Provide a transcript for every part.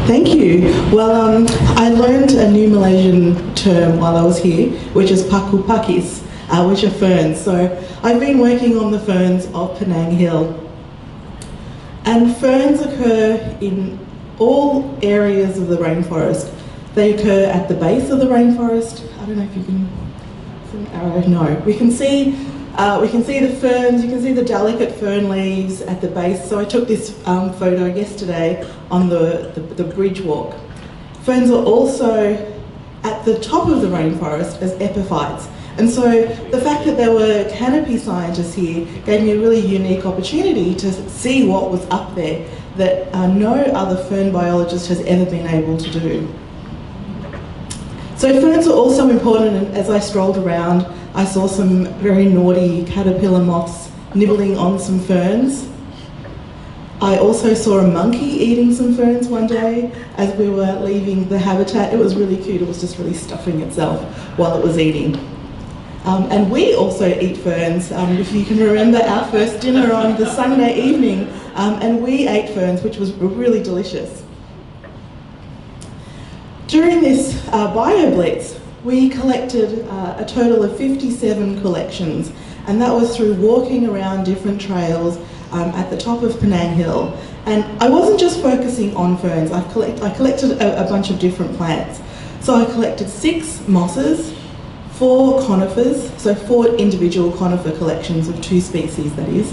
Thank you. Well, I learned a new Malaysian term while I was here, which is paku pakis, which are ferns. So I've been working on the ferns of Penang Hill. And ferns occur in all areas of the rainforest. They occur at the base of the rainforest. I don't know if you can see an arrow. No, we can see the ferns. You can see the delicate fern leaves at the base. So I took this photo yesterday on the bridge walk. Ferns are also at the top of the rainforest as epiphytes. And so the fact that there were canopy scientists here gave me a really unique opportunity to see what was up there that no other fern biologist has ever been able to do. So ferns are also important, and as I strolled around, I saw some very naughty caterpillar moths nibbling on some ferns. I also saw a monkey eating some ferns one day as we were leaving the habitat. It was really cute. It was just really stuffing itself while it was eating. And we also eat ferns. If you can remember our first dinner on the Sunday evening, and we ate ferns, which was really delicious. During this bio-blitz, we collected a total of 57 collections, and that was through walking around different trails at the top of Penang Hill. And I wasn't just focusing on ferns, I collected a bunch of different plants. So I collected 6 mosses, 4 conifers, so 4 individual conifer collections of 2 species that is,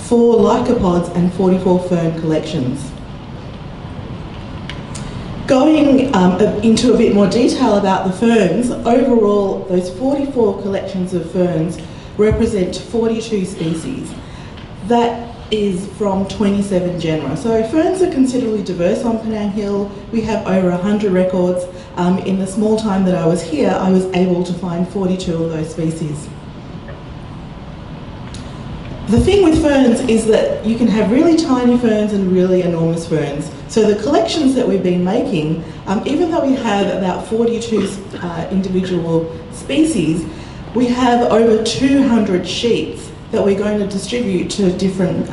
4 lycopods and 44 fern collections. Going into a bit more detail about the ferns, overall those 44 collections of ferns represent 42 species. That is from 27 genera. So ferns are considerably diverse on Penang Hill. We have over 100 records. In the small time that I was here, I was able to find 42 of those species. The thing with ferns is that you can have really tiny ferns and really enormous ferns. So the collections that we've been making, even though we have about 42 individual species, we have over 200 sheets that we're going to distribute to different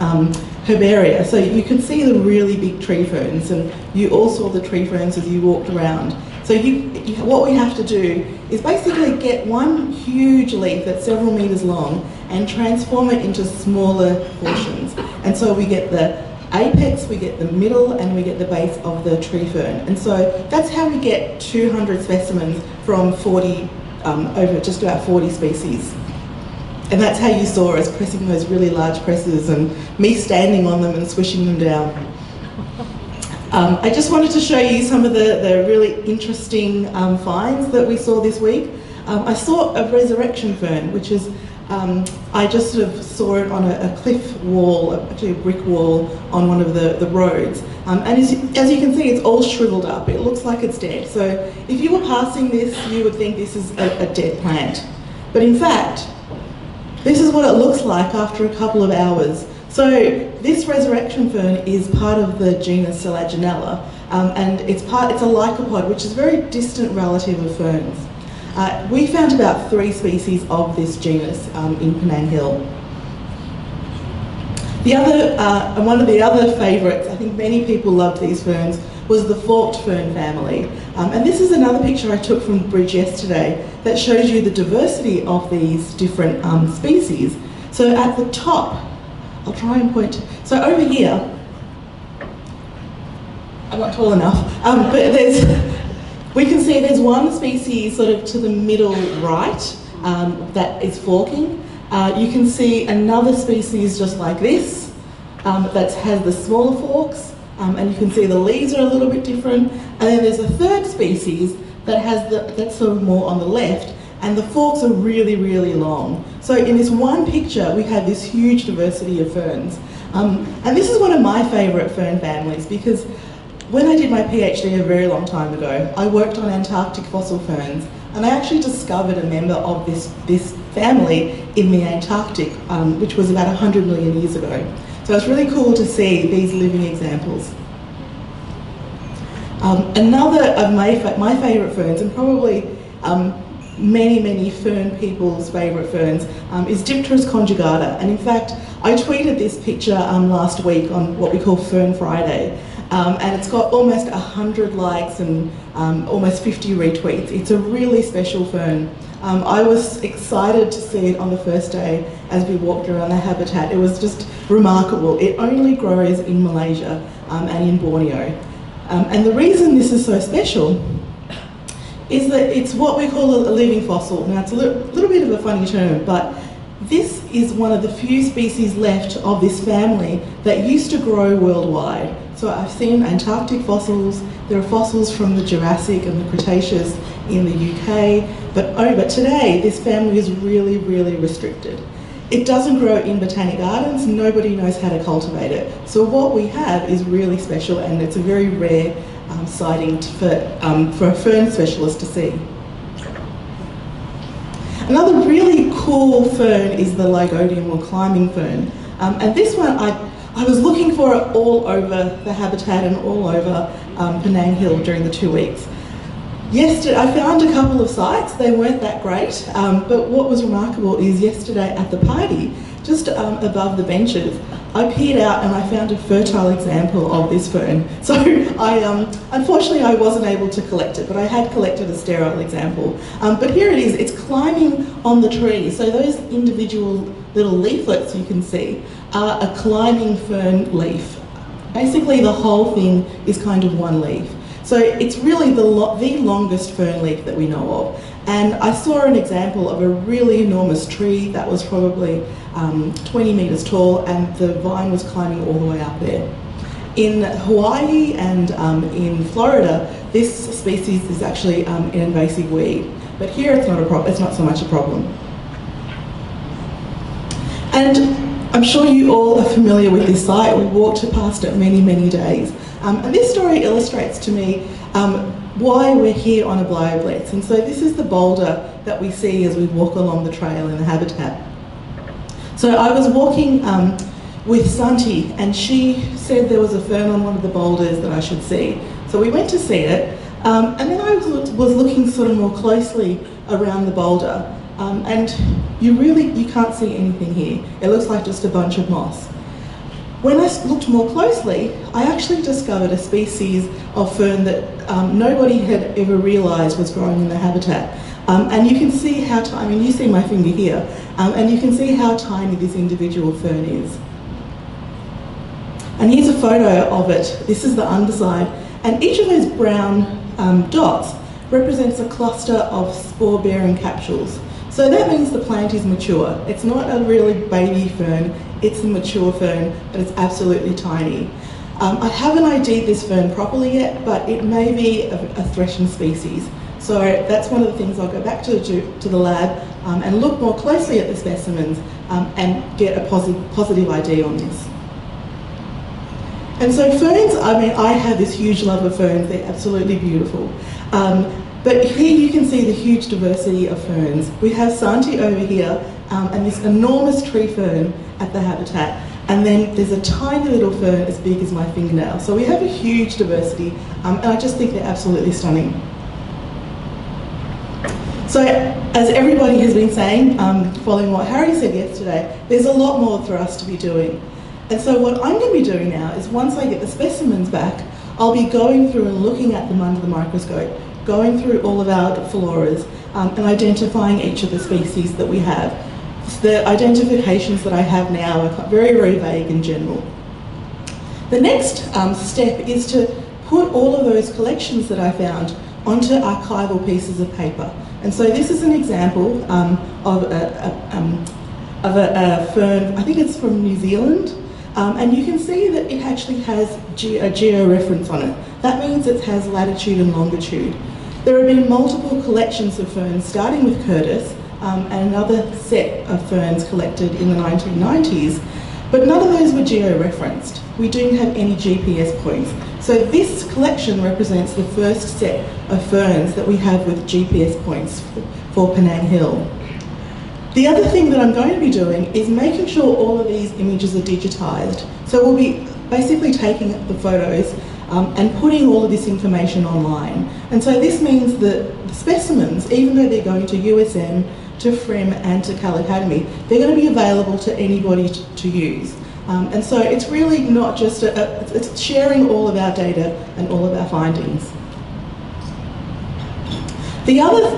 herbaria. So you can see the really big tree ferns, and you all saw the tree ferns as you walked around. So what we have to do is basically get one huge leaf that's several metres long and transform it into smaller portions. And so we get the apex, we get the middle, and we get the base of the tree fern. And so that's how we get 200 specimens from over just about 40 species. And that's how you saw us pressing those really large presses and me standing on them and swishing them down. I just wanted to show you some of the really interesting finds that we saw this week. I saw a resurrection fern, which is, I just sort of saw it on a cliff wall, actually a brick wall on one of the roads. And as you can see, it's all shriveled up. It looks like it's dead. So if you were passing this, you would think this is a dead plant. But in fact, this is what it looks like after a couple of hours. So this resurrection fern is part of the genus Selaginella, and it's a lycopod, which is a very distant relative of ferns. We found about 3 species of this genus in Penang Hill. One of the other favourites, I think many people loved these ferns, was the forked fern family. And this is another picture I took from the bridge yesterday that shows you the diversity of these different species. So at the top, I'll try and point. So over here, I'm not tall enough, but we can see there's one species sort of to the middle right that is forking. You can see another species just like this that has the smaller forks, and you can see the leaves are a little bit different. And then there's a third species that has that's sort of more on the left, and the forks are really, really long. So in this one picture, we have this huge diversity of ferns. And this is one of my favourite fern families because when I did my PhD a very long time ago, I worked on Antarctic fossil ferns, and I actually discovered a member of this family in the Antarctic, which was about 100 million years ago. So it's really cool to see these living examples. Another of my favourite ferns, and probably many fern people's favourite ferns, is Dipterus conjugata. And in fact, I tweeted this picture last week on what we call Fern Friday. and it's got almost 100 likes and almost 50 retweets. It's a really special fern. I was excited to see it on the first day as we walked around the habitat. It was just remarkable. It only grows in Malaysia and in Borneo. And the reason this is so special is that it's what we call a living fossil. Now, it's a little bit of a funny term, but this is one of the few species left of this family that used to grow worldwide. So I've seen Antarctic fossils, there are fossils from the Jurassic and the Cretaceous in the UK, but today this family is really, really restricted. It doesn't grow in botanic gardens, nobody knows how to cultivate it. So what we have is really special, and it's a very rare sighting for a fern specialist to see. Another really cool fern is the Lygodium or climbing fern. And this one, I was looking for it all over the habitat and all over Penang Hill during the 2 weeks. Yesterday, I found a couple of sites. They weren't that great, but what was remarkable is yesterday at the party, just above the benches, I peered out and I found a fertile example of this fern. So unfortunately I wasn't able to collect it, but I had collected a sterile example. But here it is, it's climbing on the tree. So those individual little leaflets you can see are a climbing fern leaf. Basically the whole thing is kind of one leaf. So it's really the longest fern leaf that we know of. And I saw an example of a really enormous tree that was probably 20 metres tall, and the vine was climbing all the way up there. In Hawaii and in Florida, this species is actually an invasive weed. But here it's not so much a problem. And I'm sure you all are familiar with this site. We walked past it many, many days. And this story illustrates to me why we're here on a bioblitz. And so this is the boulder that we see as we walk along the trail in the habitat. So I was walking with Santi, and she said there was a fern on one of the boulders that I should see. So we went to see it, and then I was looking sort of more closely around the boulder, and you can't see anything here. It looks like just a bunch of moss. When I looked more closely, I actually discovered a species of fern that nobody had ever realised was growing in the habitat. And you can see how tiny, you see my finger here, and you can see how tiny this individual fern is. And here's a photo of it. This is the underside, and each of those brown dots represents a cluster of spore-bearing capsules. So that means the plant is mature. It's not a really baby fern, it's a mature fern, but it's absolutely tiny. I haven't ID'd this fern properly yet, but it may be a threatened species. So that's one of the things I'll go back to the lab and look more closely at the specimens and get a positive ID on this. And so ferns, I have this huge love of ferns, they're absolutely beautiful. But here you can see the huge diversity of ferns. We have Santi over here and this enormous tree fern at the habitat. And then there's a tiny little fern as big as my fingernail. So we have a huge diversity, and I just think they're absolutely stunning. So as everybody has been saying, following what Harry said yesterday, there's a lot more for us to be doing. And so what I'm going to be doing now is once I get the specimens back, I'll be going through and looking at them under the microscope, going through all of our floras and identifying each of the species that we have. The identifications that I have now are very, very vague in general. The next step is to put all of those collections that I found onto archival pieces of paper. And so this is an example of a fern, I think it's from New Zealand, and you can see that it actually has a geo-reference on it. That means it has latitude and longitude. There have been multiple collections of ferns, starting with Curtis, and another set of ferns collected in the 1990s, but none of those were geo-referenced. We didn't have any GPS points. So this collection represents the first set of ferns that we have with GPS points for Penang Hill. The other thing that I'm going to be doing is making sure all of these images are digitised. So we'll be basically taking the photos and putting all of this information online. And so this means that the specimens, even though they're going to USM, to FREM and to Cal Academy, they're going to be available to anybody to use. And so it's really not just, it's sharing all of our data and all of our findings. The other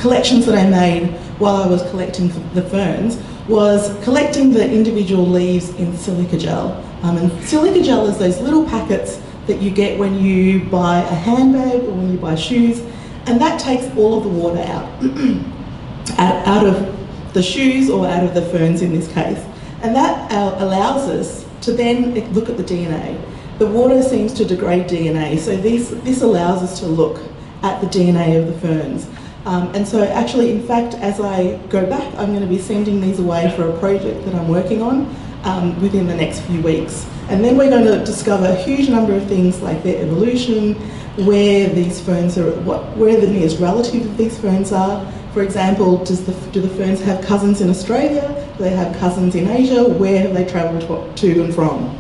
collections that I made while I was collecting the ferns was collecting the individual leaves in silica gel. And silica gel is those little packets that you get when you buy a handbag or when you buy shoes, and that takes all of the water out of the shoes or out of the ferns in this case. And that allows us to then look at the DNA. The water seems to degrade DNA, so this allows us to look at the DNA of the ferns. And so actually, in fact, as I go back, I'm going to be sending these away for a project that I'm working on within the next few weeks. And then we're going to discover a huge number of things like their evolution, where these ferns are, where the nearest relative of these ferns are. For example, do the ferns have cousins in Australia? Do they have cousins in Asia? Where have they travelled to and from?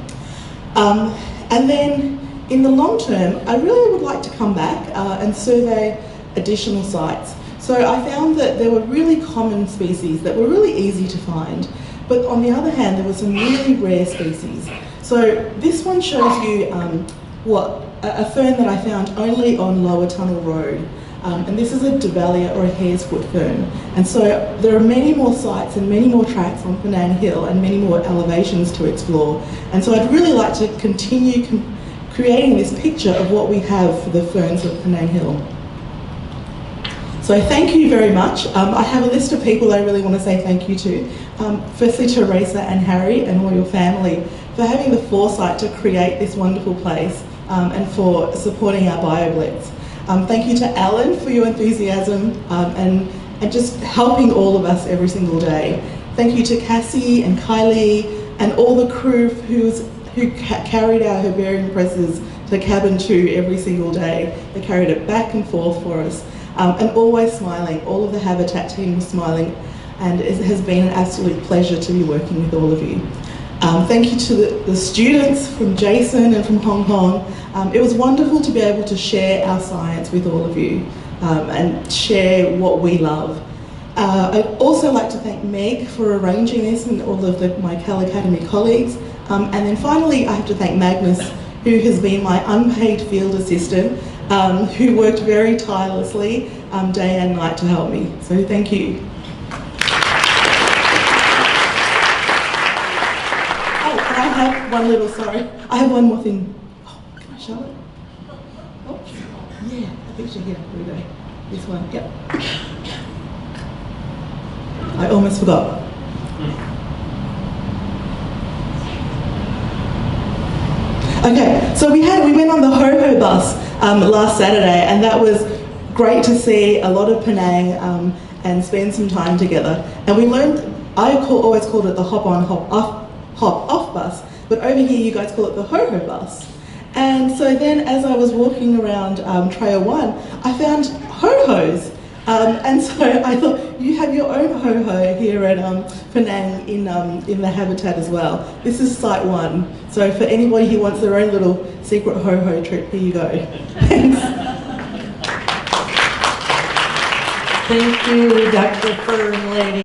And then in the long term, I really would like to come back and survey additional sites. So I found that there were really common species that were really easy to find, but on the other hand, there were some really rare species. So this one shows you a fern that I found only on Lower Tunnel Road. And this is a Davallia or a hare's foot fern. And so there are many more sites and many more tracks on Penang Hill and many more elevations to explore. And so I'd really like to continue creating this picture of what we have for the ferns of Penang Hill. So thank you very much. I have a list of people I really want to say thank you to. Firstly, Teresa and Harry and all your family for having the foresight to create this wonderful place and for supporting our BioBlitz. Thank you to Alan for your enthusiasm and just helping all of us every single day. Thank you to Cassie and Kylie and all the crew who carried our herbarium presses to cabin 2 every single day. They carried it back and forth for us. And always smiling. All of the Habitat team was smiling, and it has been an absolute pleasure to be working with all of you. Thank you to the students from Jason and from Hong Kong. It was wonderful to be able to share our science with all of you and share what we love. I'd also like to thank Meg for arranging this and all of my Cal Academy colleagues. And then finally, I have to thank Magnus, who has been my unpaid field assistant, who worked very tirelessly day and night to help me. So thank you. Oh, and I have one little, sorry, I have one more thing. Oh, can I show it? Oh, yeah, I think she's here. Here we go. This one, yep. I almost forgot. Okay, so we went on the Ho-Ho bus last Saturday, and that was great to see a lot of Penang and spend some time together. And we learned, always called it the hop-on, hop-off bus, but over here you guys call it the Ho-Ho bus. And so then as I was walking around Trail 1, I found ho-hos. And so I thought, you have your own ho-ho here at Penang in the Habitat as well. This is Site 1. So for anybody who wants their own little secret ho-ho trip, here you go. Thanks. Thank you, Dr. Fern, lady.